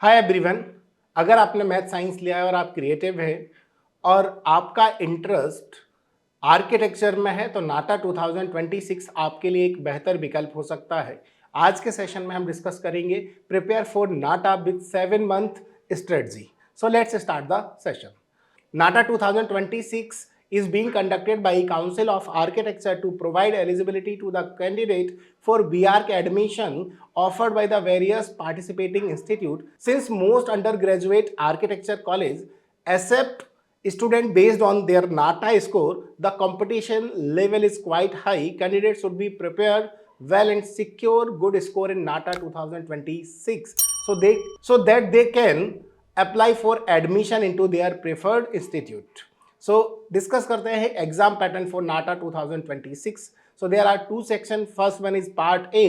Hi everyone. अगर आपने math science लिया है और आप क्रिएटिव है और आपका इंटरेस्ट आर्किटेक्चर में है तो नाटा 2026 आपके लिए एक बेहतर विकल्प हो सकता है। आज के सेशन में हम डिस्कस करेंगे prepare for NATA with 7 month strategy. So let's start the session. NATA 2026 is being conducted by Council of Architecture to provide eligibility to the candidate for BArch admission offered by the various participating institute. Since most undergraduate architecture college accept student based on their NATA score, the competition level is quite high. Candidates should be prepared well and secure good score in NATA 2026 so that they can apply for admission into their preferred institute. So discuss करते हैं exam pattern for NATA 2026. So there are two sections. First one is part A,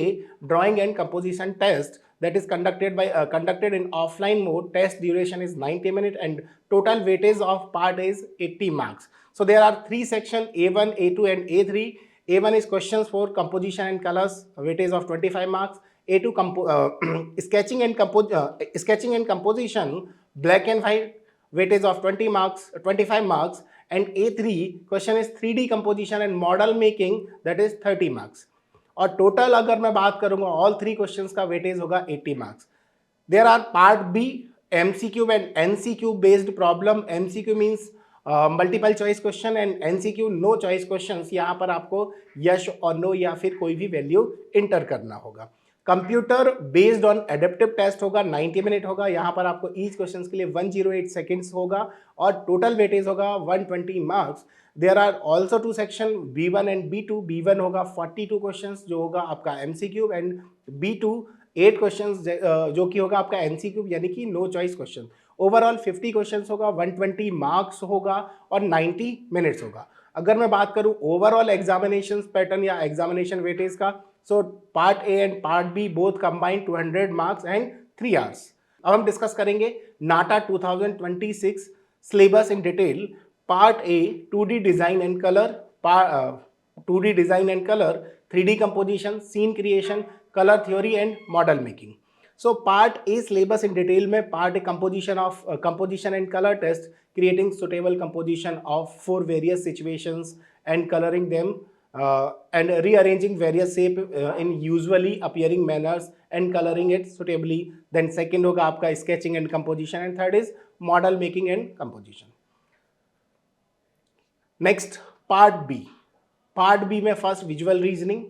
drawing and composition test, that is conducted in offline mode. Test duration is 90 minutes and total weightage of part A is 80 marks. So there are three sections, A1, A2 and A3. A1 is questions for composition and colors, weightage of 25 marks. A2 sketching and composition, black and white, weightage of 25 marks, and A3 question is 3D composition and model making, that is 30 marks. और total अगर मैं बात करूंगा all three questions का weightage होगा 80 marks. There are part B, MCQ and NCQ based problem. MCQ means multiple choice question and NCQ no choice questions. यहाँ पर आपको यस और नो या फिर कोई भी वैल्यू इंटर करना होगा. Computer based on adaptive test होगा, 90 मिनट होगा. यहाँ पर आपको ईच क्वेश्चन के लिए 108 सेकेंड्स होगा और टोटल वेटेज होगा 120 marks. There are also two section, B1 and B2. B1 होगा 42 क्वेश्चन जो होगा आपका MCQ एंड B2 8 क्वेश्चन जो कि होगा आपका NCQ यानी कि no choice question. Overall 50 question होगा, 120 मार्क्स होगा और 90 मिनट्स होगा. अगर मैं बात करूं ओवरऑल एग्जामिनेशन पैटर्न या एग्जामिनेशन वेटेज का, so part A and part B both combined 200 marks and 3 hours. अब हम डिस्कस करेंगे NATA 2026 syllabus in detail. Part A 2D design and colour, 2D design and colour, 3D composition, scene creation, colour theory and model making. So part A syllabus in detail में part A composition and color test, creating suitable composition of for various situations and coloring them and rearranging various shape in usually appearing manners and coloring it suitably. Then second होगा आपका sketching and composition and third is model making and composition. Next part B. Part B में first visual reasoning,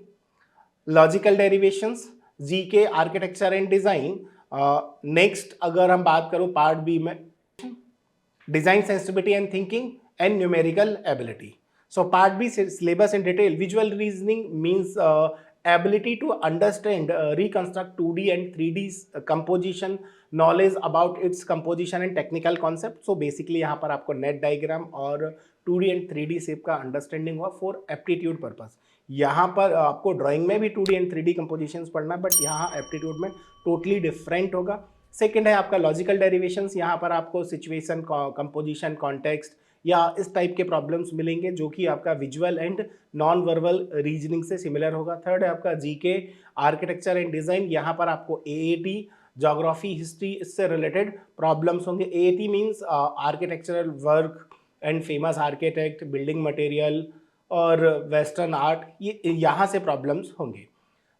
logical derivations, GK, architecture and design. Next अगर हम बात करूं part B में design sensitivity and thinking and numerical ability. So part B syllabus in detail. Visual reasoning means ability to understand, reconstruct 2D and 3D composition, knowledge about its composition and technical concept. So basically यहाँ पर आपको net diagram और 2D and 3D shape का understanding हुआ for aptitude purpose. यहाँ पर आपको drawing में भी 2D and 3D कंपोजिशंस पढ़ना, बट यहाँ एप्टीट्यूड में टोटली डिफरेंट होगा. सेकेंड है आपका लॉजिकल डेरिवेशंस. यहाँ पर आपको सिचुएशन, कंपोजिशन, कॉन्टेक्स्ट या इस टाइप के प्रॉब्लम्स मिलेंगे जो कि आपका visual and non verbal reasoning से सिमिलर होगा. थर्ड है आपका जीके, आर्किटेक्चर एंड डिजाइन. यहाँ पर आपको AAT, ज्योग्राफी, हिस्ट्री, इससे रिलेटेड प्रॉब्लम्स होंगे. AAT means architectural work and famous architect, building material और वेस्टर्न आर्ट, ये यहाँ से प्रॉब्लम्स होंगे.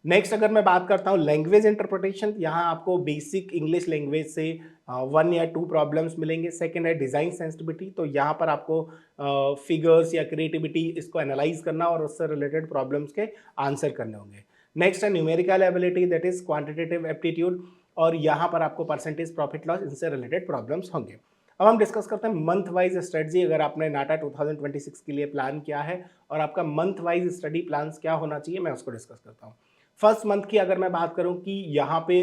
नेक्स्ट अगर मैं बात करता हूँ लैंग्वेज इंटरप्रिटेशन, यहाँ आपको बेसिक इंग्लिश लैंग्वेज से 1 या 2 प्रॉब्लम्स मिलेंगे. सेकंड है डिज़ाइन सेंसिटिविटी, तो यहाँ पर आपको फिगर्स या क्रिएटिविटी इसको एनालाइज करना और उससे रिलेटेड प्रॉब्लम्स के आंसर करने होंगे. नेक्स्ट है numerical ability, that is quantitative aptitude, और यहाँ पर आपको परसेंटेज, प्रॉफिट लॉस, इनसे रिलेटेड प्रॉब्लम्स होंगे. अब हम डिस्कस करते हैं मंथ वाइज स्ट्रेटजी. अगर आपने नाटा 2026 के लिए प्लान किया है और आपका मंथ वाइज स्टडी प्लान क्या होना चाहिए, मैं उसको डिस्कस करता हूँ. फर्स्ट मंथ की अगर मैं बात करूं कि यहाँ पे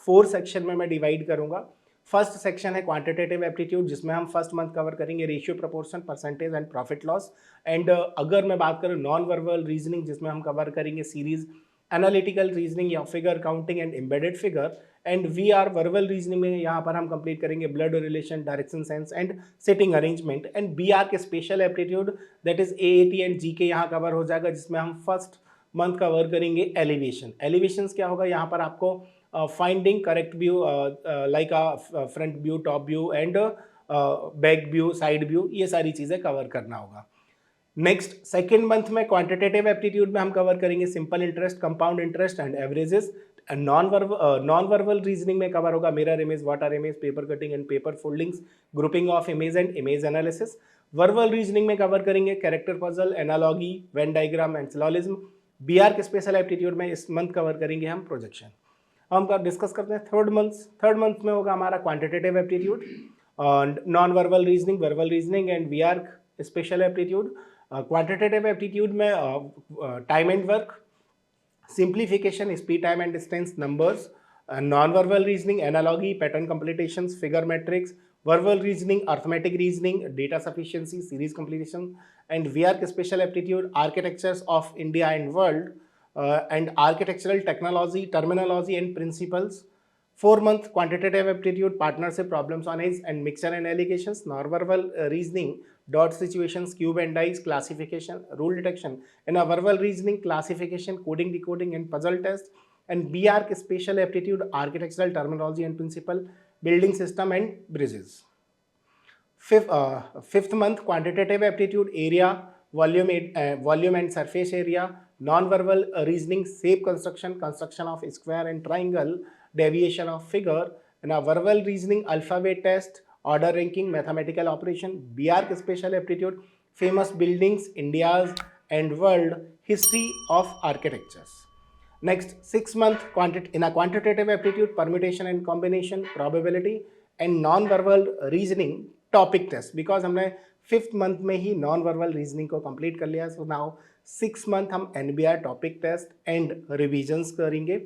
4 सेक्शन में मैं डिवाइड करूंगा. फर्स्ट सेक्शन है क्वांटिटेटिव एप्टीट्यूड, जिसमें हम फर्स्ट मंथ कवर करेंगे ratio, proportion, percentage and profit loss. And अगर मैं बात करूं नॉन वर्बल रीजनिंग, जिसमें हम कवर करेंगे सीरीज, एनालिटिकल रीजनिंग या figure counting and embedded figure. And VR verbal reasoning में यहाँ पर हम कंप्लीट करेंगे blood relation, direction sense and sitting arrangement. And BR के special aptitude, that is AAT and GK यहाँ कवर हो जाएगा, जिसमें हम फर्स्ट मंथ कवर करेंगे एलिवेशन. एलिवेशंस क्या होगा, यहाँ पर आपको finding correct view like front view, top view and back view, side view, ये सारी चीज़ें कवर करना होगा। नेक्स्ट सेकेंड मंथ में क्वांटिटेटिव एप्टीट्यूड में हम कवर करेंगे simple interest, compound interest and averages. Non verbal reasoning में कवर होगा mirror image, water image, paper cutting and paper foldings, grouping of image and image analysis. Verbal reasoning में cover करेंगे character puzzle, analogy, Venn diagram and syllogism. BR के special aptitude में इस month cover करेंगे हम projection. हम discuss करते हैं थर्ड मंथ में होगा हमारा quantitative aptitude, non verbal reasoning, verbal reasoning and VR special aptitude. Quantitative aptitude में time and work, simplification, speed, time and distance, numbers. Non verbal reasoning analogy, pattern completions, figure matrix. Verbal reasoning arithmetic reasoning, data sufficiency, series completion and VR के special aptitude architectures of India and world and architectural technology, terminology and principles. 4 month quantitative aptitude partnership, problem solving and mixture and allocations. Non-verbal reasoning, dot situations, cube and dice, classification, rule detection. In a verbal reasoning, classification, coding, decoding and puzzle test. And BR special aptitude, architectural terminology and principle, building system and bridges. Fifth month quantitative aptitude, area, volume and surface area. Non-verbal reasoning, shape construction, construction of square and triangle, deviation of figure. In a verbal reasoning, alphabet test, order ranking, mathematical operation. BR special aptitude, famous buildings, India's and world, history of architectures. Next 6 month in a quantitative aptitude, permutation and combination, probability and non-verbal reasoning topic test. Because हमने 5th month में ही non-verbal reasoning को complete कर लिया, so now 6 month हम NBR topic test and revisions करेंगे.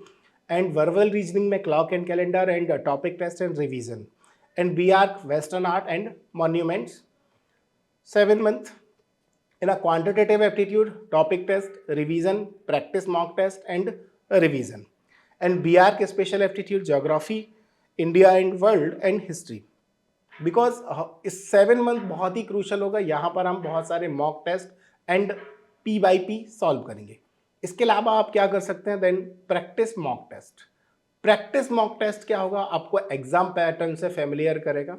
And verbal reasoning में clock and calendar and topic test and revision. And BR Western art and monuments. 7th month in a quantitative aptitude, topic test, revision, practice mock test and revision. And BR के special aptitude, geography, India and world and history. Because इस 7 month बहुत ही crucial होगा, यहाँ पर हम बहुत सारे mock test and P by P solve करेंगे. इसके अलावा आप क्या कर सकते हैं, then practice mock test. Practice mock test क्या होगा, आपको एग्जाम पैटर्न से फेमिलियर करेगा,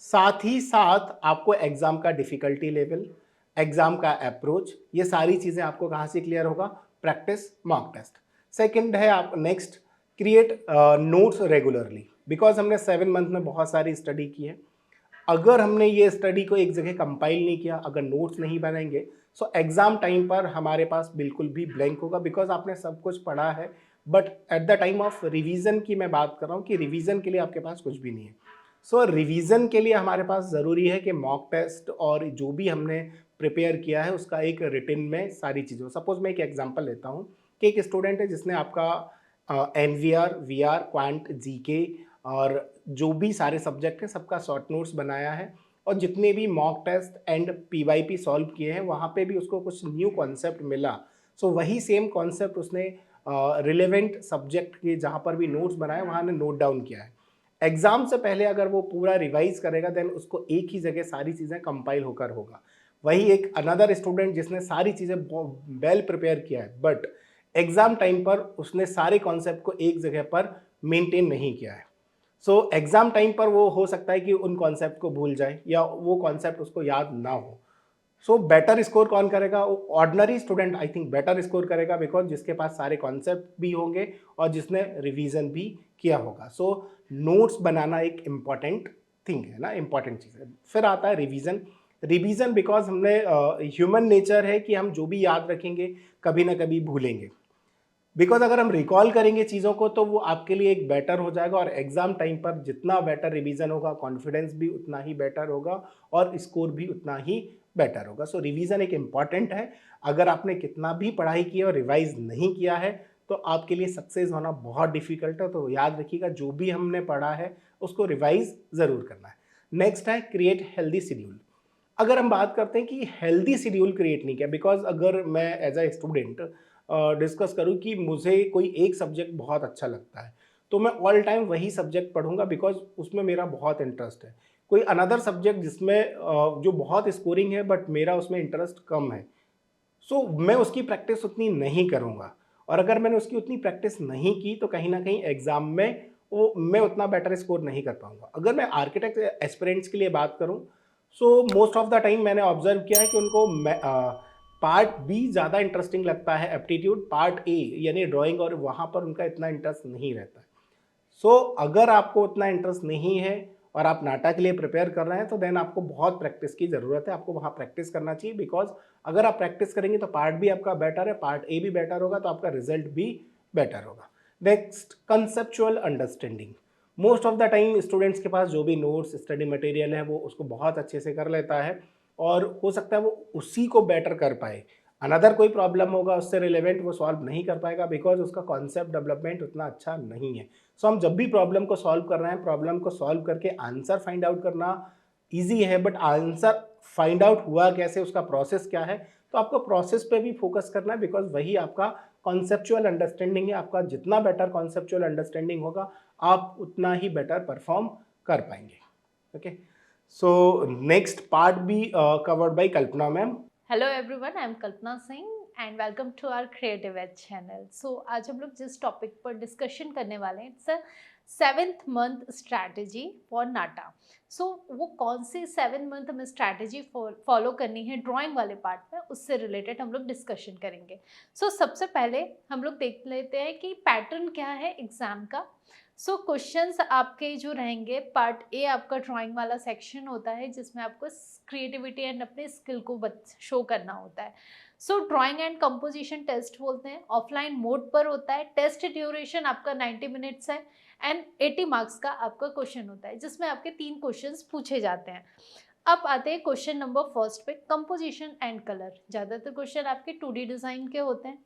साथ ही साथ आपको एग्जाम का डिफिकल्टी लेवल, एग्जाम का अप्रोच, ये सारी चीज़ें आपको कहाँ से क्लियर होगा, प्रैक्टिस मॉक टेस्ट। सेकंड है आप next create notes regularly. Because हमने 7 मंथ में बहुत सारी स्टडी की है, अगर हमने ये स्टडी को एक जगह कंपाइल नहीं किया, अगर नोट्स नहीं बनाएंगे, सो एग्जाम टाइम पर हमारे पास बिल्कुल भी ब्लैंक होगा। बिकॉज आपने सब कुछ पढ़ा है, but at the time of revision की मैं बात कर रहा हूँ कि रिवीजन के लिए आपके पास कुछ भी नहीं है। सो रिवीजन के लिए हमारे पास ज़रूरी है कि मॉक टेस्ट और जो भी हमने प्रिपेयर किया है उसका एक रिटन में सारी चीज़ें। सपोज मैं एक एग्जाम्पल लेता हूँ कि एक स्टूडेंट है जिसने आपका NVR, VR, क्वांट, GK और जो भी सारे सब्जेक्ट हैं सबका शॉर्ट नोट्स बनाया है, और जितने भी mock test and PYP solve किए हैं वहाँ पे भी उसको कुछ न्यू कॉन्सेप्ट मिला। सो वही सेम कॉन्सेप्ट उसने रिलेवेंट सब्जेक्ट के जहाँ पर भी नोट्स बनाए वहाँ ने नोट डाउन किया है। एग्जाम से पहले अगर वो पूरा रिवाइज करेगा देन उसको एक ही जगह सारी चीज़ें कंपाइल होकर होगा। वही एक अनदर स्टूडेंट जिसने सारी चीज़ें वेल प्रिपेयर किया है, बट एग्जाम टाइम पर उसने सारे कॉन्सेप्ट को एक जगह पर मेंटेन नहीं किया है। सो एग्जाम टाइम पर वो हो सकता है कि उन कॉन्सेप्ट को भूल जाए या वो कॉन्सेप्ट उसको याद ना हो। सो बेटर स्कोर कौन करेगा, ordinary student I think better score करेगा, बिकॉज जिसके पास सारे कॉन्सेप्ट भी होंगे और जिसने रिवीजन भी किया होगा। सो नोट्स बनाना एक इम्पॉर्टेंट थिंग है ना, इम्पॉर्टेंट चीज़ है। फिर आता है रिवीजन। रिवीजन बिकॉज हमने ह्यूमन नेचर है कि हम जो भी याद रखेंगे कभी ना कभी भूलेंगे। बिकॉज अगर हम रिकॉल करेंगे चीज़ों को तो वो आपके लिए एक बेटर हो जाएगा, और एग्जाम टाइम पर जितना बेटर रिवीजन होगा कॉन्फिडेंस भी उतना ही बेटर होगा और स्कोर भी उतना ही बेटर होगा। सो रिवीजन एक इम्पॉर्टेंट है। अगर आपने कितना भी पढ़ाई की और रिवाइज नहीं किया है तो आपके लिए सक्सेस होना बहुत डिफिकल्ट है। तो याद रखिएगा जो भी हमने पढ़ा है उसको रिवाइज ज़रूर करना है। नेक्स्ट है क्रिएट हेल्दी शेड्यूल। अगर हम बात करते हैं कि हेल्दी शेड्यूल क्रिएट नहीं किया, बिकॉज अगर मैं एज अ स्टूडेंट डिस्कस करूँ कि मुझे कोई एक सब्जेक्ट बहुत अच्छा लगता है तो मैं ऑल टाइम वही सब्जेक्ट पढ़ूंगा बिकॉज उसमें मेरा बहुत इंटरेस्ट है। कोई अनदर सब्जेक्ट जिसमें जो बहुत स्कोरिंग है बट मेरा उसमें इंटरेस्ट कम है, सो मैं उसकी प्रैक्टिस उतनी नहीं करूँगा। और अगर मैंने उसकी उतनी प्रैक्टिस नहीं की तो कहीं ना कहीं एग्जाम में वो मैं उतना बेटर स्कोर नहीं कर पाऊंगा। अगर मैं आर्किटेक्ट एस्पिरेंट्स के लिए बात करूं, so most of the time मैंने ऑब्जर्व किया है कि उनको पार्ट बी ज़्यादा इंटरेस्टिंग लगता है, एप्टीट्यूड पार्ट ए यानी ड्राइंग, और वहाँ पर उनका इतना इंटरेस्ट नहीं रहता है। सो अगर आपको उतना इंटरेस्ट नहीं है और आप नाटा के लिए प्रिपेयर कर रहे हैं तो देन आपको बहुत प्रैक्टिस की ज़रूरत है, आपको वहाँ प्रैक्टिस करना चाहिए। बिकॉज अगर आप प्रैक्टिस करेंगे तो पार्ट बी आपका बेटर है, पार्ट ए भी बेटर होगा, तो आपका रिजल्ट भी बेटर होगा। Next, conceptual understanding. Most of the time students के पास जो भी नोट्स स्टडी मटेरियल है वो उसको बहुत अच्छे से कर लेता है और हो सकता है वो उसी को बेटर कर पाए। अनदर कोई प्रॉब्लम होगा उससे रिलेवेंट वो सॉल्व नहीं कर पाएगा बिकॉज उसका कॉन्सेप्ट डेवलपमेंट उतना अच्छा नहीं है। सो हम जब भी प्रॉब्लम को सॉल्व कर रहे हैं, प्रॉब्लम को सॉल्व करके आंसर फाइंड आउट करना ईजी है, बट आंसर फाइंड आउट हुआ कैसे, उसका प्रोसेस क्या है, तो आपको प्रोसेस पे भी फोकस करना है बिकॉज वही आपका कॉन्सेप्चुअल अंडरस्टैंडिंग है। आपका जितना बेटर कॉन्सेप्चुअल अंडरस्टैंडिंग होगा आप उतना ही बेटर परफॉर्म कर पाएंगे। Okay, so next part be covered by Kalpana ma'am. Hello everyone, I am Kalpana Singh and welcome to our creative edge channel. So आज हम लोग जिस टॉपिक पर डिस्कशन करने वाले हैं, it's a 7th month strategy for NATA. So वो कौन सी 7 मंथ में स्ट्रैटेजी फॉलो करनी है ड्राइंग वाले पार्ट में, उससे रिलेटेड हम लोग डिस्कशन करेंगे। सो सबसे पहले हम लोग देख लेते हैं कि पैटर्न क्या है एग्जाम का। सो क्वेश्चंस आपके जो रहेंगे, पार्ट ए आपका ड्राइंग वाला सेक्शन होता है जिसमें आपको क्रिएटिविटी एंड अपने स्किल को शो करना होता है। So drawing and composition test बोलते हैं, ऑफलाइन मोड पर होता है। टेस्ट ड्यूरेशन आपका 90 मिनट्स है एंड 80 मार्क्स का आपका क्वेश्चन होता है जिसमें आपके 3 क्वेश्चंस पूछे जाते हैं। अब आते हैं क्वेश्चन नंबर फर्स्ट पे, कंपोजिशन एंड कलर। ज़्यादातर क्वेश्चन आपके 2D डिज़ाइन के होते हैं।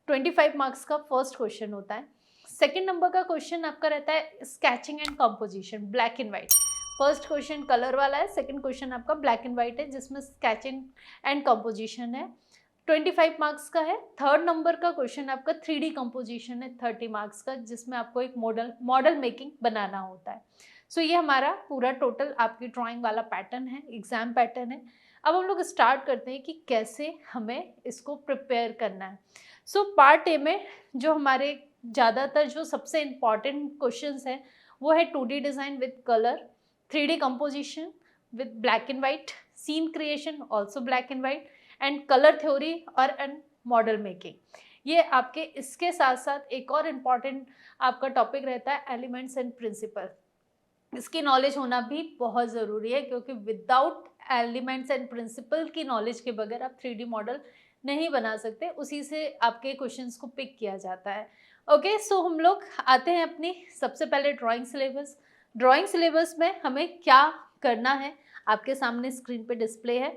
25 मार्क्स का फर्स्ट क्वेश्चन होता है। सेकेंड नंबर का क्वेश्चन आपका रहता है sketching and composition, black and white. First question colour वाला है, सेकंड क्वेश्चन आपका ब्लैक एंड व्हाइट है जिसमें स्केचिंग एंड कंपोजिशन है, 25 मार्क्स का है। थर्ड नंबर का क्वेश्चन आपका 3D कंपोजिशन है, 30 मार्क्स का, जिसमें आपको एक मॉडल मेकिंग बनाना होता है। सो ये हमारा पूरा टोटल आपकी ड्राइंग वाला पैटर्न है, एग्जाम पैटर्न है। अब हम लोग स्टार्ट करते हैं कि कैसे हमें इसको प्रिपेयर करना है। सो पार्ट ए में जो हमारे ज़्यादातर जो सबसे इम्पॉर्टेंट क्वेश्चंस हैं वो है 2D design with colour, 3D composition with black and white, scene creation also black and white, and colour theory और एंड मॉडल मेकिंग। ये आपके इसके साथ साथ एक और इम्पॉर्टेंट आपका टॉपिक रहता है एलिमेंट्स एंड प्रिंसिपल। इसकी नॉलेज होना भी बहुत ज़रूरी है क्योंकि विदाउट एलिमेंट्स एंड प्रिंसिपल की नॉलेज के बगैर आप 3D मॉडल नहीं बना सकते, उसी से आपके क्वेश्चंस को पिक किया जाता है। ओके, सो हम लोग आते हैं अपनी सबसे पहले ड्राइंग सिलेबस। ड्राइंग सिलेबस में हमें क्या करना है आपके सामने स्क्रीन पे डिस्प्ले है।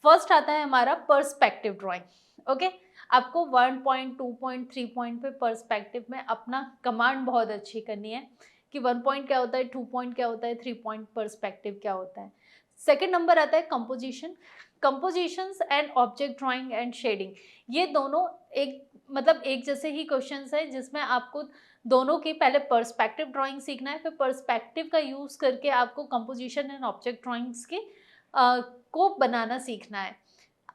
फर्स्ट आता है हमारा पर्सपेक्टिव ड्राइंग। ओके, आपको 1 पॉइंट 2 पॉइंट 3 पॉइंट पे पर्सपेक्टिव में अपना कमांड बहुत अच्छी करनी है कि 1 पॉइंट क्या होता है, 2 पॉइंट क्या होता है, 3 पॉइंट पर्सपेक्टिव क्या होता है। सेकेंड नंबर आता है composition. Compositions and object drawing and shading, ये दोनों एक मतलब एक जैसे ही क्वेश्चंस है जिसमें आपको दोनों की पहले पर्सपेक्टिव ड्राइंग सीखना है, फिर पर्सपेक्टिव का यूज़ करके आपको कंपोजिशन एंड ऑब्जेक्ट ड्राइंग्स की को बनाना सीखना है।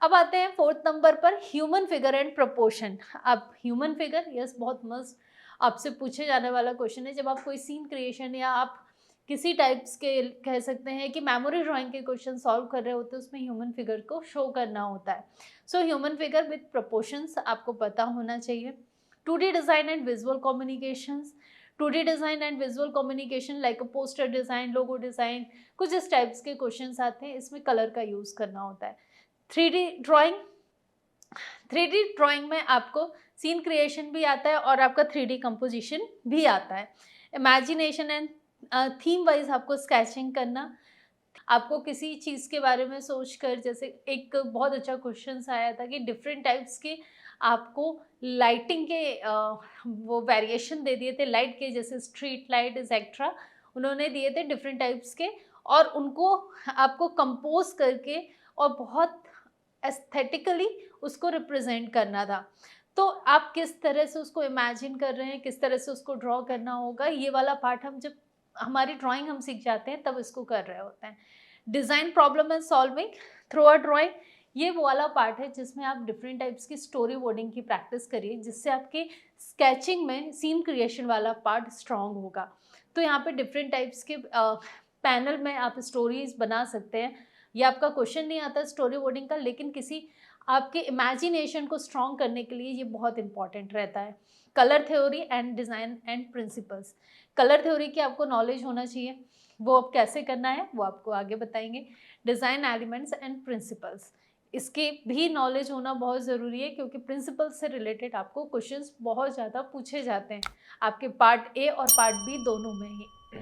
अब आते हैं फोर्थ नंबर पर, ह्यूमन फिगर एंड प्रपोर्शन। अब ह्यूमन फिगर, यस, बहुत मस्त आपसे पूछे जाने वाला क्वेश्चन है। जब आप कोई सीन क्रिएशन या आप किसी टाइप्स के कह सकते हैं कि मेमोरी ड्राइंग के क्वेश्चन सॉल्व कर रहे होते हैं, उसमें ह्यूमन फिगर को शो करना होता है। So human figure with proportions आपको पता होना चाहिए। 2D design and visual communications, 2D design and visual communication like a poster design, logo design, कुछ इस टाइप्स के क्वेश्चंस आते हैं, इसमें कलर का यूज़ करना होता है। 3D ड्राइंग, 3D ड्राइंग में आपको सीन क्रिएशन भी आता है और आपका 3D कंपोजिशन भी आता है। इमेजिनेशन एंड थीम वाइज आपको स्केचिंग करना, आपको किसी चीज़ के बारे में सोचकर, जैसे एक बहुत अच्छा क्वेश्चन आया था कि डिफरेंट टाइप्स के आपको लाइटिंग के वो वेरिएशन दे दिए थे लाइट के, जैसे स्ट्रीट लाइट एक्सेट्रा उन्होंने दिए थे डिफरेंट टाइप्स के, और उनको आपको कंपोज करके और बहुत एस्थेटिकली उसको रिप्रेजेंट करना था। तो आप किस तरह से उसको इमेजिन कर रहे हैं, किस तरह से उसको ड्रॉ करना होगा, ये वाला पार्ट हम जब हमारी ड्राइंग हम सीख जाते हैं तब इसको कर रहे होते हैं। Design problem and solving through a drawing, ये वो वाला पार्ट है जिसमें आप डिफरेंट टाइप्स की स्टोरी बोर्डिंग की प्रैक्टिस करिए, जिससे आपके स्केचिंग में सीन क्रिएशन वाला पार्ट स्ट्रांग होगा। तो यहाँ पे डिफरेंट टाइप्स के पैनल में आप स्टोरीज बना सकते हैं। ये आपका क्वेश्चन नहीं आता स्टोरी बोर्डिंग का, लेकिन किसी आपके इमेजिनेशन को स्ट्रॉन्ग करने के लिए ये बहुत इंपॉर्टेंट रहता है। Colour theory and design and principles. Colour theory की आपको नॉलेज होना चाहिए, वो अब कैसे करना है वो आपको आगे बताएंगे। डिज़ाइन एलिमेंट्स एंड प्रिंसिपल्स, इसकी भी नॉलेज होना बहुत ज़रूरी है, क्योंकि प्रिंसिपल्स से रिलेटेड आपको क्वेश्चंस बहुत ज़्यादा पूछे जाते हैं आपके पार्ट ए और पार्ट बी दोनों में ही।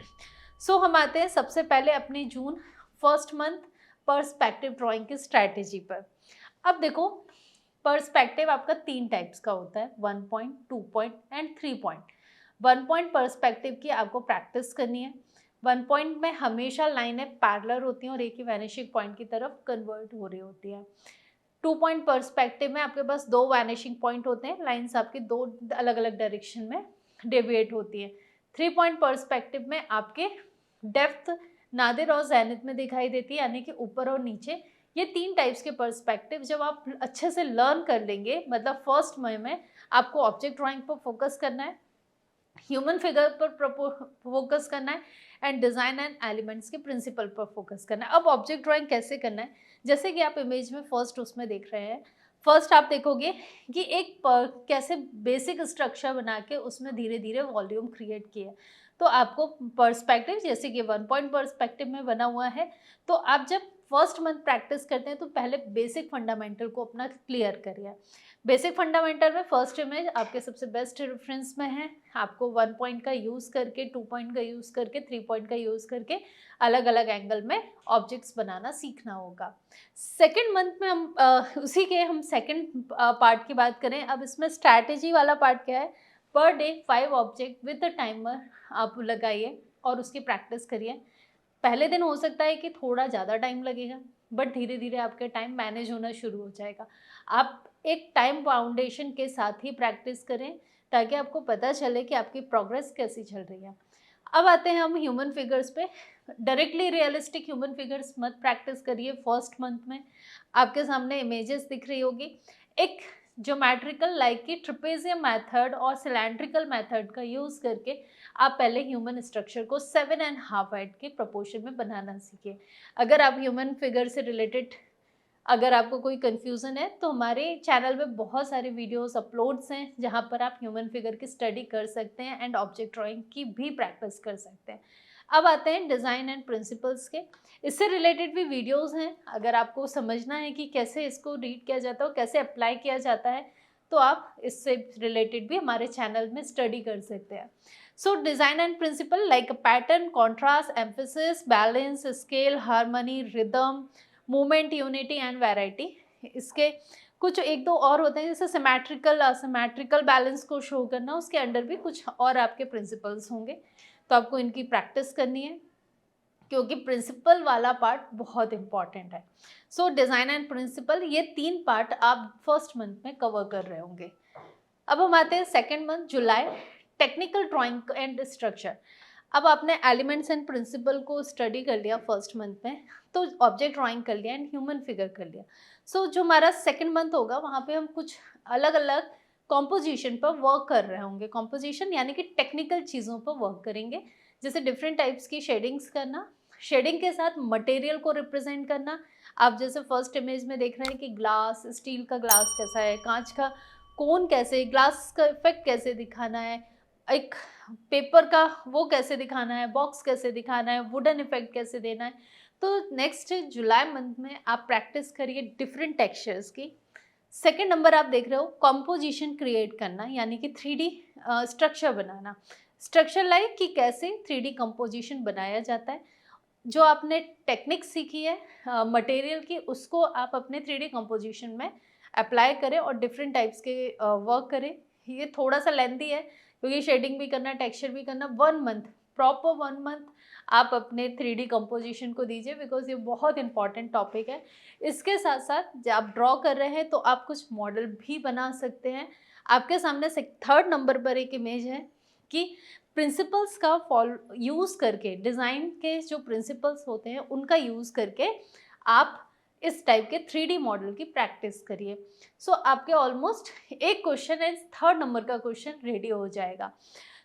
सो हम आते हैं सबसे पहले अपनी June first month perspective drawing की स्ट्रैटेजी पर। अब देखो, पर्सपेक्टिव आपका 3 टाइप्स का होता है, 1 point, 2 point and 3 point. 1 point perspective की आपको प्रैक्टिस करनी है। 1 पॉइंट में हमेशा लाइनें पैरेलल होती हैं और एक ही वैनिशिंग पॉइंट की तरफ कन्वर्ट हो रही होती है। 2 पॉइंट पर्सपेक्टिव में आपके पास 2 वैनिशिंग पॉइंट होते हैं, लाइन्स आपकी 2 अलग अलग डायरेक्शन में डेविएट होती है। 3 पॉइंट पर्सपेक्टिव में आपके डेप्थ नादिर और ज़ैनिथ में दिखाई देती है, यानी कि ऊपर और नीचे। ये 3 टाइप्स के पर्सपेक्टिव जब आप अच्छे से लर्न कर लेंगे, मतलब फर्स्ट में आपको ऑब्जेक्ट ड्राइंग पर फोकस करना है, ह्यूमन फिगर पर फोकस करना है एंड डिज़ाइन एंड एलिमेंट्स के प्रिंसिपल पर फोकस करना है। अब ऑब्जेक्ट ड्राइंग कैसे करना है, जैसे कि आप इमेज में फर्स्ट उसमें देख रहे हैं। फर्स्ट आप देखोगे कि एक कैसे बेसिक स्ट्रक्चर बना के उसमें धीरे धीरे वॉल्यूम क्रिएट किया है। तो आपको पर्सपेक्टिव जैसे कि 1 पॉइंट पर्सपेक्टिव में बना हुआ है, तो आप जब फर्स्ट मंथ प्रैक्टिस करते हैं तो पहले बेसिक फंडामेंटल को अपना क्लियर करिए। बेसिक फंडामेंटल में फर्स्ट इमेज आपके सबसे बेस्ट रेफरेंस में है। आपको 1 पॉइंट का यूज़ करके, 2 पॉइंट का यूज़ करके, 3 पॉइंट का यूज़ करके अलग अलग एंगल में ऑब्जेक्ट्स बनाना सीखना होगा। सेकेंड मंथ में हम उसी के हम सेकेंड पार्ट की बात करें। अब इसमें स्ट्रैटेजी वाला पार्ट क्या है, per day 5 object with the timer आप लगाइए और उसकी प्रैक्टिस करिए। पहले दिन हो सकता है कि थोड़ा ज़्यादा टाइम लगेगा, बट धीरे धीरे आपके टाइम मैनेज होना शुरू हो जाएगा। आप एक टाइम फाउंडेशन के साथ ही प्रैक्टिस करें ताकि आपको पता चले कि आपकी प्रोग्रेस कैसी चल रही है। अब आते हैं हम ह्यूमन फिगर्स पे। डायरेक्टली रियलिस्टिक ह्यूमन फिगर्स मत प्रैक्टिस करिए फर्स्ट मंथ में। आपके सामने इमेजेस दिख रही होगी, एक ज्योमेट्रिकल लाइक की ट्रिपेजियम मेथड और सिलेंड्रिकल मेथड का यूज़ करके आप पहले ह्यूमन स्ट्रक्चर को 7.5 हाइट के प्रोपोर्शन में बनाना सीखें। अगर आप ह्यूमन फिगर से रिलेटेड अगर आपको कोई कन्फ्यूज़न है तो हमारे चैनल में बहुत सारे वीडियोस अपलोड्स हैं जहां पर आप ह्यूमन फिगर की स्टडी कर सकते हैं एंड ऑब्जेक्ट ड्राइंग की भी प्रैक्टिस कर सकते हैं। अब आते हैं डिज़ाइन एंड प्रिंसिपल्स के। इससे रिलेटेड भी वीडियोस हैं, अगर आपको समझना है कि कैसे इसको रीड किया जाता है और कैसे अप्लाई किया जाता है तो आप इससे रिलेटेड भी हमारे चैनल में स्टडी कर सकते हैं। So design and principle like pattern, contrast, emphasis, balance, scale, harmony, rhythm, movement, unity and variety. इसके कुछ एक दो और होते हैं जैसे सिमेट्रिकल, असिमेट्रिकल बैलेंस को शो करना, उसके अंडर भी कुछ और आपके प्रिंसिपल्स होंगे, तो आपको इनकी प्रैक्टिस करनी है क्योंकि प्रिंसिपल वाला पार्ट बहुत इंपॉर्टेंट है। सो डिज़ाइन एंड प्रिंसिपल, ये 3 पार्ट आप फर्स्ट मंथ में कवर कर रहे होंगे। अब हम आते हैं second month July, technical drawing and structure. अब आपने एलिमेंट्स एंड प्रिंसिपल को स्टडी कर लिया फर्स्ट मंथ में, तो ऑब्जेक्ट ड्राइंग कर लिया एंड ह्यूमन फिगर कर लिया। सो जो हमारा सेकेंड मंथ होगा वहाँ पे हम कुछ अलग अलग कॉम्पोजिशन पर वर्क कर रहे होंगे। कॉम्पोजिशन यानी कि टेक्निकल चीज़ों पर वर्क करेंगे, जैसे डिफरेंट टाइप्स की शेडिंग्स करना, शेडिंग के साथ मटेरियल को रिप्रेजेंट करना। आप जैसे फर्स्ट इमेज में देख रहे हैं कि ग्लास, स्टील का ग्लास कैसा है, कांच का कोन कैसे, ग्लास का इफेक्ट कैसे दिखाना है, एक पेपर का वो कैसे दिखाना है, बॉक्स कैसे दिखाना है, वुडन इफेक्ट कैसे देना है। तो नेक्स्ट जुलाई मंथ में आप प्रैक्टिस करिए डिफरेंट टेक्सचर्स की। सेकेंड नंबर आप देख रहे हो कॉम्पोजिशन क्रिएट करना, यानी कि 3D स्ट्रक्चर बनाना। स्ट्रक्चर लाइक कि कैसे 3D कंपोजिशन बनाया जाता है। जो आपने टेक्निक सीखी है मटेरियल की, उसको आप अपने 3D कंपोजिशन में अप्लाई करें और डिफरेंट टाइप्स के वर्क करें। ये थोड़ा सा लेंथी है क्योंकि शेडिंग भी करना, टेक्सचर भी करना। 1 मंथ, प्रॉपर 1 मंथ आप अपने 3D कंपोजिशन को दीजिए, बिकॉज ये बहुत इंपॉर्टेंट टॉपिक है। इसके साथ साथ जब आप ड्रॉ कर रहे हैं तो आप कुछ मॉडल भी बना सकते हैं। आपके सामने से थर्ड नंबर पर एक इमेज है कि प्रिंसिपल्स का फॉलो यूज़ करके, डिज़ाइन के जो प्रिंसिपल्स होते हैं उनका यूज़ करके आप इस टाइप के 3D मॉडल की प्रैक्टिस करिए। सो आपके ऑलमोस्ट एक क्वेश्चन है, थर्ड नंबर का क्वेश्चन रेडी हो जाएगा।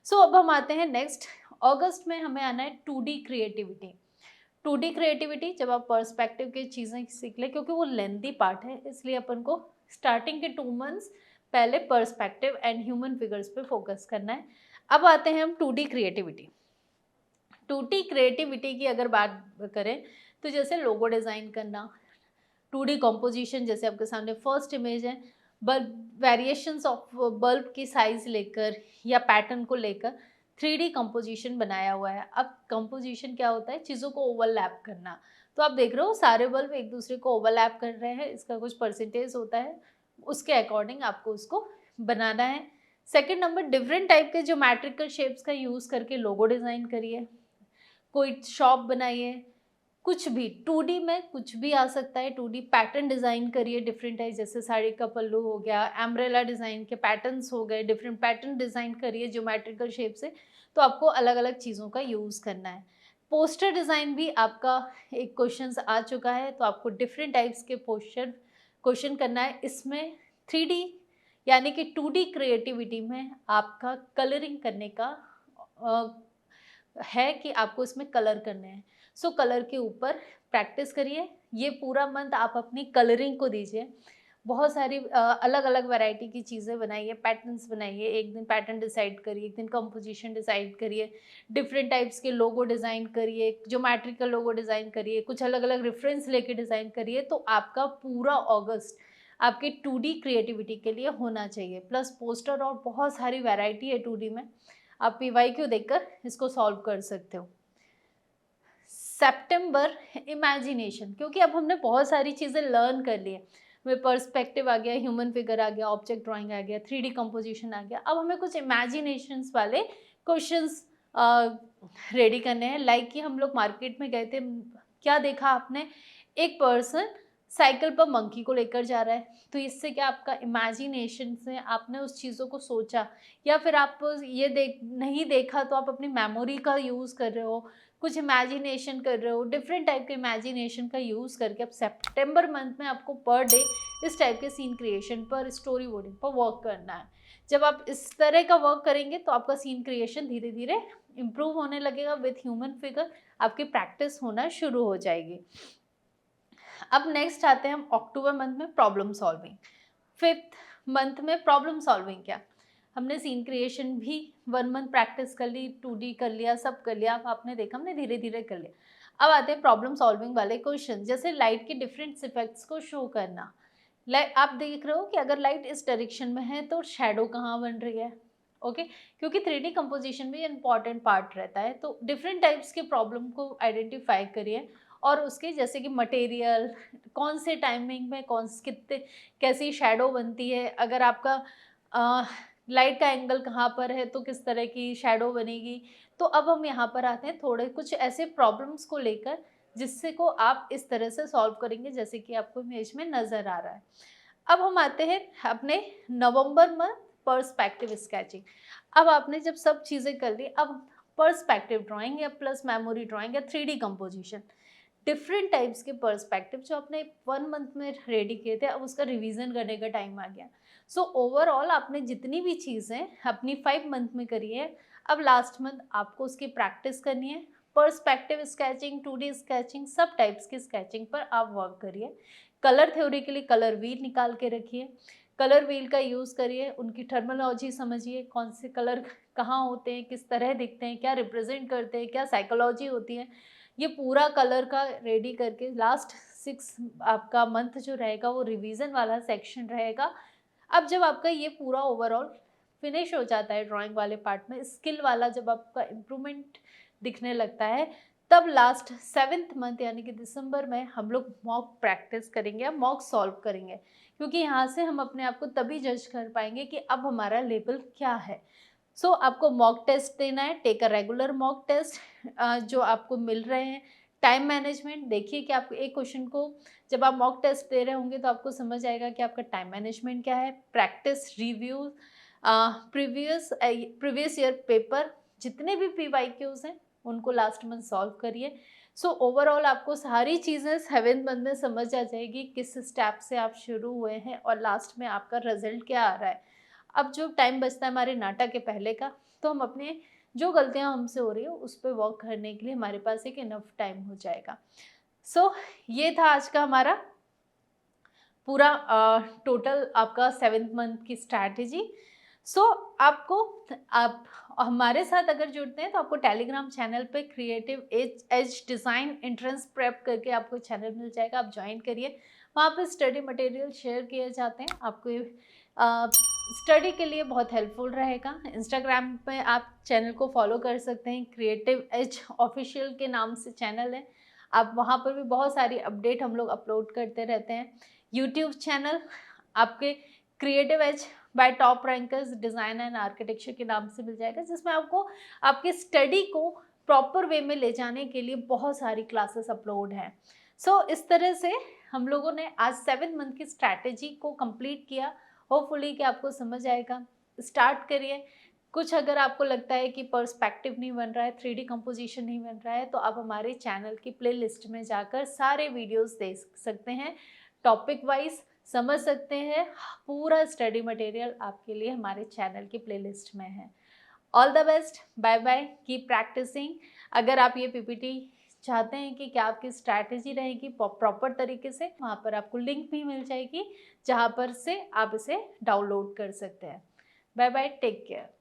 सो अब हम आते हैं नेक्स्ट, अगस्त में हमें आना है 2D क्रिएटिविटी। 2D क्रिएटिविटी जब आप पर्सपेक्टिव की चीज़ें सीख लें, क्योंकि वो लेंथी पार्ट है, इसलिए अपन को स्टार्टिंग के 2 मंथ्स पहले पर्सपेक्टिव एंड ह्यूमन फिगर्स पे फोकस करना है। अब आते हैं हम 2D क्रिएटिविटी। 2D क्रिएटिविटी की अगर बात करें तो जैसे लोगो डिज़ाइन करना, 2D कंपोजिशन, जैसे आपके सामने फर्स्ट इमेज है, बल्ब वेरिएशंस ऑफ बल्ब की साइज लेकर या पैटर्न को लेकर 3D कंपोजिशन बनाया हुआ है। अब कंपोजिशन क्या होता है, चीज़ों को ओवरलैप करना। तो आप देख रहे हो सारे बल्ब एक दूसरे को ओवरलैप कर रहे हैं, इसका कुछ परसेंटेज होता है, उसके अकॉर्डिंग आपको उसको बनाना है। सेकेंड नंबर, डिफरेंट टाइप के ज्योमेट्रिकल शेप्स का यूज़ करके लोगो डिज़ाइन करिए, कोई शॉप बनाइए, कुछ भी 2D में कुछ भी आ सकता है। 2D पैटर्न डिज़ाइन करिए डिफरेंट टाइप, जैसे साड़ी का पल्लू हो गया, एम्ब्रेला डिज़ाइन के पैटर्न्स हो गए, डिफरेंट पैटर्न डिज़ाइन करिए ज्योमेट्रिकल शेप से। तो आपको अलग अलग चीज़ों का यूज़ करना है। पोस्टर डिज़ाइन भी आपका एक क्वेश्चन आ चुका है, तो आपको डिफरेंट टाइप्स के पोस्टर क्वेश्चन करना है। इसमें 3D यानी कि 2D क्रिएटिविटी में आपका कलरिंग करने का है कि आपको इसमें कलर करने हैं। सो कलर के ऊपर प्रैक्टिस करिए। ये पूरा मंथ आप अपनी कलरिंग को दीजिए। बहुत सारी अलग अलग वैरायटी की चीज़ें बनाइए, पैटर्न्स बनाइए। एक दिन पैटर्न डिसाइड करिए, एक दिन कंपोजिशन डिसाइड करिए, डिफरेंट टाइप्स के लोगो डिज़ाइन करिए, ज्योमेट्रिकल लोगो डिज़ाइन करिए, कुछ अलग अलग रेफरेंस लेके डिज़ाइन करिए। तो आपका पूरा अगस्त आपकी 2D क्रिएटिविटी के लिए होना चाहिए। प्लस पोस्टर और बहुत सारी वैरायटी है 2D में, आप PYQ देखकर इसको सॉल्व कर सकते हो। सितंबर, इमेजिनेशन, क्योंकि अब हमने बहुत सारी चीज़ें लर्न कर ली है। हमें पर्सपेक्टिव आ गया, ह्यूमन फिगर आ गया, ऑब्जेक्ट ड्राइंग आ गया, 3D कंपोजिशन आ गया। अब हमें कुछ इमेजिनेशंस वाले क्वेश्चंस रेडी करने हैं। लाइक कि हम लोग मार्केट में गए थे, क्या देखा आपने, एक पर्सन साइकिल पर मंकी को लेकर जा रहा है। तो इससे क्या आपका इमेजिनेशन से आपने उस चीज़ों को सोचा, या फिर आप ये नहीं देखा तो आप अपनी मेमोरी का यूज़ कर रहे हो, कुछ इमेजिनेशन कर रहे हो। डिफरेंट टाइप के इमेजिनेशन का यूज़ करके अब सितंबर मंथ में आपको पर डे इस टाइप के सीन क्रिएशन पर, स्टोरी बोर्डिंग पर वर्क करना है। जब आप इस तरह का वर्क करेंगे तो आपका सीन क्रिएशन धीरे धीरे इम्प्रूव होने लगेगा। विथ ह्यूमन फिगर आपकी प्रैक्टिस होना शुरू हो जाएगी। अब नेक्स्ट आते हैं हम अक्टूबर मंथ में, प्रॉब्लम सॉल्विंग। 5th मंथ में प्रॉब्लम सॉल्विंग क्या, हमने सीन क्रिएशन भी 1 मंथ प्रैक्टिस कर ली, 2D कर लिया, सब कर लिया। अब आपने देखा हमने धीरे धीरे कर लिया। अब आते हैं प्रॉब्लम सॉल्विंग वाले क्वेश्चन, जैसे लाइट के डिफरेंट इफेक्ट्स को शो करना। आप देख रहे हो कि अगर लाइट इस डायरेक्शन में है तो शेडो कहाँ बन रही है। ओके, क्योंकि 3D कंपोजिशन में इंपॉर्टेंट पार्ट रहता है। तो डिफरेंट टाइप्स के प्रॉब्लम को आइडेंटिफाई करिए, और उसके जैसे कि मटेरियल, कौन से टाइमिंग में कौन से कितने कैसी शेडो बनती है, अगर आपका लाइट का एंगल कहाँ पर है तो किस तरह की शेडो बनेगी। तो अब हम यहाँ पर आते हैं थोड़े कुछ ऐसे प्रॉब्लम्स को लेकर, जिससे को आप इस तरह से सॉल्व करेंगे जैसे कि आपको इमेज में नज़र आ रहा है। अब हम आते हैं अपने नवंबर में, पर्सपेक्टिव स्केचिंग। अब आपने जब सब चीज़ें कर ली, अब पर्सपेक्टिव ड्राइंग या प्लस मेमोरी ड्राइंग या 3D कंपोजिशन, डिफरेंट टाइप्स के पर्सपेक्टिव जो आपने 1 मंथ में रेडी किए थे, अब उसका रिवीजन करने का टाइम आ गया। सो ओवरऑल आपने जितनी भी चीज़ें अपनी 5 मंथ में करी है, अब लास्ट मंथ आपको उसकी प्रैक्टिस करनी है। पर्सपेक्टिव स्केचिंग, 2D स्केचिंग, सब टाइप्स की स्केचिंग पर आप वर्क करिए। कलर थ्योरी के लिए कलर व्हील निकाल के रखिए, कलर व्हील का यूज़ करिए, उनकी टर्मिनोलॉजी समझिए, कौन से कलर कहाँ होते हैं, किस तरह दिखते हैं, क्या रिप्रेजेंट करते हैं, क्या साइकोलॉजी होती है। ये पूरा कलर का रेडी करके लास्ट 6 आपका मंथ जो रहेगा वो रिवीजन वाला सेक्शन रहेगा। अब जब आपका ये पूरा ओवरऑल फिनिश हो जाता है ड्राइंग वाले पार्ट में, स्किल वाला जब आपका इम्प्रूवमेंट दिखने लगता है, तब लास्ट 7th मंथ यानी कि दिसंबर में हम लोग मॉक प्रैक्टिस करेंगे या मॉक सॉल्व करेंगे, क्योंकि यहाँ से हम अपने आप को तभी जज कर पाएंगे कि अब हमारा लेवल क्या है। सो आपको मॉक टेस्ट देना है, take a regular mock test जो आपको मिल रहे हैं। टाइम मैनेजमेंट देखिए कि आपको एक क्वेश्चन को जब आप मॉक टेस्ट दे रहे होंगे तो आपको समझ आएगा कि आपका टाइम मैनेजमेंट क्या है। Practice review, previous year paper जितने भी PYQs हैं उनको लास्ट मंथ सॉल्व करिए। सो ओवरऑल आपको सारी चीज़ें 7th मंथ में समझ आ जाएगी, किस स्टेप से आप शुरू हुए हैं और लास्ट में आपका रिजल्ट क्या आ रहा है। अब जो टाइम बचता है हमारे नाटा के पहले का, तो हम अपने जो गलतियाँ हमसे हो रही है उस पे वर्क करने के लिए हमारे पास एक इनफ टाइम हो जाएगा। सो ये था आज का हमारा पूरा टोटल आपका 7th मंथ की स्ट्रैटेजी। सो आपको, आप हमारे साथ अगर जुड़ते हैं तो आपको टेलीग्राम चैनल पे creative edge design entrance prep करके आपको चैनल मिल जाएगा, आप ज्वाइन करिए। वहाँ पे स्टडी मटेरियल शेयर किए जाते हैं, आपको स्टडी के लिए बहुत हेल्पफुल रहेगा। इंस्टाग्राम पे आप चैनल को फॉलो कर सकते हैं, क्रिएटिव एज ऑफिशियल के नाम से चैनल है। आप वहाँ पर भी बहुत सारी अपडेट हम लोग अपलोड करते रहते हैं। यूट्यूब चैनल आपके creative edge by top rankers design and architecture के नाम से मिल जाएगा, जिसमें आपको आपके स्टडी को प्रॉपर वे में ले जाने के लिए बहुत सारी क्लासेस अपलोड हैं। सो इस तरह से हम लोगों ने आज 7 मंथ की स्ट्रैटेजी को कंप्लीट किया। होपफुली कि आपको समझ आएगा। स्टार्ट करिए। कुछ अगर आपको लगता है कि पर्सपेक्टिव नहीं बन रहा है, 3D कंपोजिशन नहीं बन रहा है, तो आप हमारे चैनल की प्लेलिस्ट में जाकर सारे वीडियोस देख सकते हैं, टॉपिक वाइज समझ सकते हैं। पूरा स्टडी मटेरियल आपके लिए हमारे चैनल की प्लेलिस्ट में है। All the best, bye bye, keep practising. अगर आप ये पीपीटी चाहते हैं कि क्या आपकी स्ट्रैटेजी रहेगी प्रॉपर तरीके से, वहाँ पर आपको लिंक भी मिल जाएगी जहाँ पर से आप इसे डाउनलोड कर सकते हैं। Bye bye, take care.